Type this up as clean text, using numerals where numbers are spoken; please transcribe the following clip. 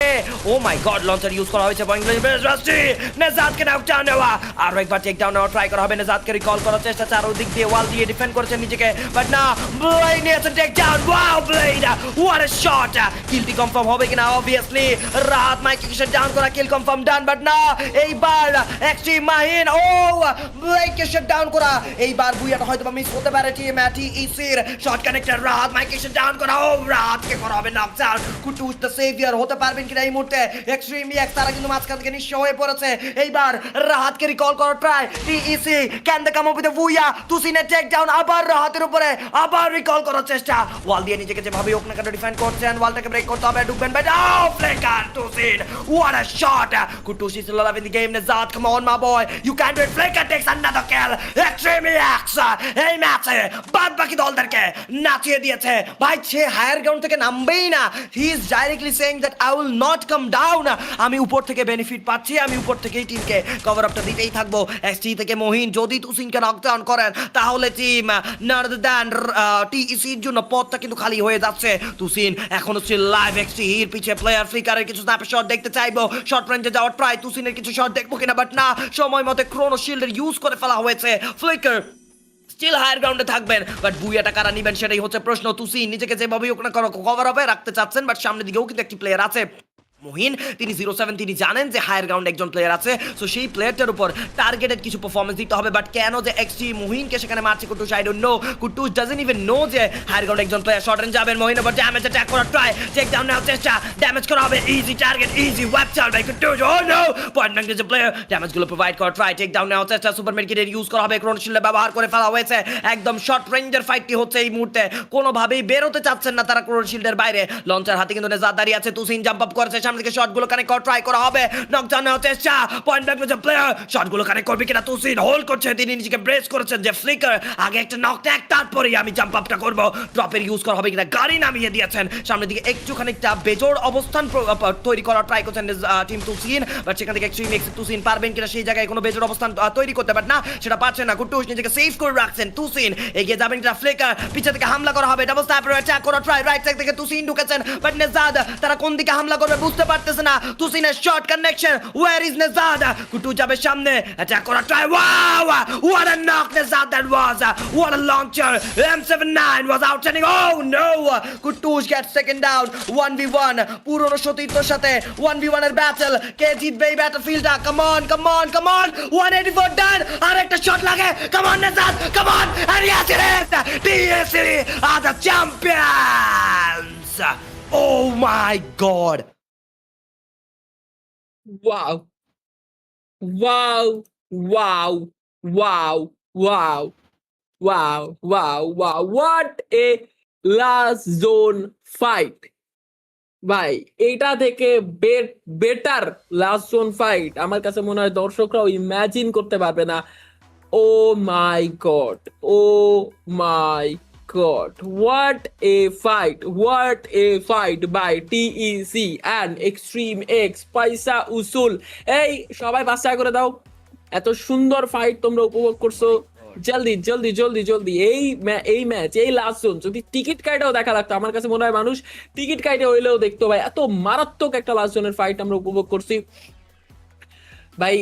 O my god, launcher use করা হয়েছে নেজাদকে knockdown নেওয়া, আরো একবার টেক ডাউন নেওয়া ট্রাই করা হবে। নেজাদকে রিকল করার চেষ্টা, চারদিক দিয়ে ওয়াল দিয়ে ডিফেন্ড করেছে নিজেকে, বাট না, ব্লেড নিয়েছে take down. Wow blade, what a shot! কিলটি কনফার্ম হবে কিনা? অবভিয়াসলি রাত মাইকে ডাউন করা, কিল কনফার্ম ডান, বাট না, এইবার এক্সট্রিম মাহিন, ও ব্লেডকে শট ডাউন করা। এইবার বুইয়াটা হয়তো মিস হতে পারে টিম টিইসির। শট কানেক্টর, রাত মাইকে ডাউন করা, ও রাতকে করা হবে নকডাউন। কুটুস দ্য সেভিয়ার হতে পারবেন কিনা এই মুহূর্তে? এক্সট্রিম এক তারা কিন্তু মাঝখান থেকে নিঃস্ব হয়ে পড়েছে। এইবার রাহাতকে রিকল করার try, TEC can they come up with a booyah, তুসিনের টেক ডাউন, আবার রাহাতের উপরে আবার রিকল করার চেষ্টা। ওয়াল দিয়ে নিজেকে যেভাবে হোক না কেন ডিফেন্ড করছেন, ওয়ালটাকে ব্রেক করতে হবে, ঢুকবেন বাট ও ফ্লেকার তুসিন, হোয়াট আ শট! কুটুস is alive in the game. Nezad, come on my boy, you can do it. Flaker takes another kill. Extreme X এই ম্যাচে বাদ বাকি দলদেরকে নাচিয়ে দিয়েছে ভাই। সে হায়ার গ্রাউন্ড থেকে নামবেই না, he is directly saying that I will not come down. আমি উপর থেকে বেনিফিট পাচ্ছি, আমি উপর থেকেই টিমকে কভার আপটা দিতেই থাকবো। এসটি থেকে মহিন যদি তুসিনকে নকডাউন করেন, তাহলে টিম নাদার দ্যান টিইসির জন্য পথটা কিন্তু খালি হয়ে যাচ্ছে। তুসিন এখনো স্টিল লাইভ, এক্সটি এর পিছে প্লেয়ার ফ্লিকারের কিছু স্ন্যাপের শট দেখতে চাইবো, শর্ট রেঞ্জে যাওয়ার ট্রাই, তুসিনের কিছু শট দেখবো কিনা, বাট না, সময় মতো ক্রোনো শিল্ডের ইউজ করে ফেলা হয়েছে। ফ্লিকার স্টিল হায়ার গ্রাউন্ডে থাকবেন, বাট বুইয়াটা কারা নিবেন সেটাই হচ্ছে প্রশ্ন। তুসি নিজেকে যেভাবে হোক না কভার আপে রাখতে চাচ্ছেন, বাট সামনের দিকেও কিন্তু একটি প্লেয়ার আছে মহিন, তিনি 07, তিনি জানেন যে হায়ার গ্রাউন্ডে একজন প্লেয়ার আছে, সো সেই প্লেয়ারটার উপর টার্গেটেড কিছু পারফরমেন্স দিতে হবে। বাট কেন যে এক্সটি মহিনকে সেখানে মারছে কুটুস, আই ডোন্ট নো। কুটুস ডাজন্ট ইভেন নো যে হায়ার গ্রাউন্ডে একজন প্লেয়ার। শর্ট রেঞ্জ যাবেন মহিন, বাট ড্যামেজ অ্যাটাক করার ট্রাই, টেক ডাউন নেওয়ার চেষ্টা, ড্যামেজ করা হবে, ইজি টার্গেট, ইজি ওয়েব চাল বাই কুটুস। ও নো, পয়েন্ট ব্ল্যাঙ্ক যে প্লেয়ার, ড্যামেজগুলো প্রোভাইড করার ট্রাই, টেক ডাউন নেওয়ার চেষ্টা, সুপার মেডিকেটের ইউজ করা হবে, ক্রোনো শিল্ড ব্যবহার করে ফেলা হয়েছে। একদম শর্ট রেঞ্জের ফাইটটি হচ্ছে এই মুহূর্তে, কোনোভাবেই বেরোতে চাচ্ছেন না তারা ক্রোনো শিল্ডের বাইরে। লঞ্চার হাতে কিন্তু নেজাদ দাঁড়িয়ে আছে, তুসিন জাম্প আপ করেছে, সামনে থেকে শটগুলো কানেক্ট ট্রাই করা হবে, নকডাউন নেওয়ার চেষ্টা, পয়েন্ট ব্ল্যাঙ্ক যে প্লেয়ার, শটগুলো কানেক্ট করবে কিনা? তুসিন হোল্ড করছে, তিনি নিজেকে ব্রেস করেছেন যে ফ্লিকার আগে একটা নকট্যাক, তারপরেই আমি জাম্প আপটা করব। ড্রপের ইউজ করা হবে কিনা? গাড়ি নামিয়ে দিয়েছেন, সামনের দিকে একটু খানিকটা বেজোড় অবস্থান তৈরি করার ট্রাই করছেন টিম তুসিন, বাট সেখান থেকে এক্সট্রিম এক্স তুসিন পারবেন কিনা সেই জায়গায় কোনো বেজোড় অবস্থান তৈরি করতে, বাট না, সেটা পারছেন না। কুটুস নিজেকে সেভ করে রাখছেন, তুসিন এগিয়ে যাবেন কিনা? ফ্লিকার পিছে থেকে হামলা করা হবে, ডাবল স্ন্যাপার অ্যাটাক করার ট্রাই, রাইট সাইড থেকে তুসিন ঢুকেছেন, বাট নেজাদ তারা কোন দিকে হামলা করবে বুঝতে পারতেছে না। তুসিনের shot connection, where is Nezad? কুটু যাবে সামনে, অ্যাটাক করা try, wow what a knock Nezad that was, what a launcher, M79 was outstanding, oh no, Kutus gets second down, 1v1 পুরনো সতীর্থর সাথে 1v1 এর ব্যাটল, কে জিতবে এই ব্যাটলফিল্ডটা? Come on come on come on, 184 done, আর একটা শট লাগে, come on Nezad, come on, and yes it is, TSC are the champions. Oh my god. Wow. Wow. Wow. Wow. Wow. Wow. Wow. Wow. What a last zone fight. ভাই এটা থেকে better last zone fight আমার কাছে মনে হয় দর্শকরাও imagine করতে পারবে না। Oh my God, oh my God, what a fight by TEC and Extreme X, পয়সা উসুল। এই সবাই বাচ্চা করে দাও, এত সুন্দর ফাইট তোমরা উপভোগ করছো। জলদি জলদি জলদি জলদি এই ম্যাচ, এই লাস্ট জোন যদি টিকিট কাইটাও দেখা লাগতো, আমার কাছে মনে হয় মানুষ টিকিট কাইটে হইলেও দেখতো। ভাই এত মারাত্মক একটা লাস্ট জোনের ফাইট আমরা উপভোগ করছি ভাই।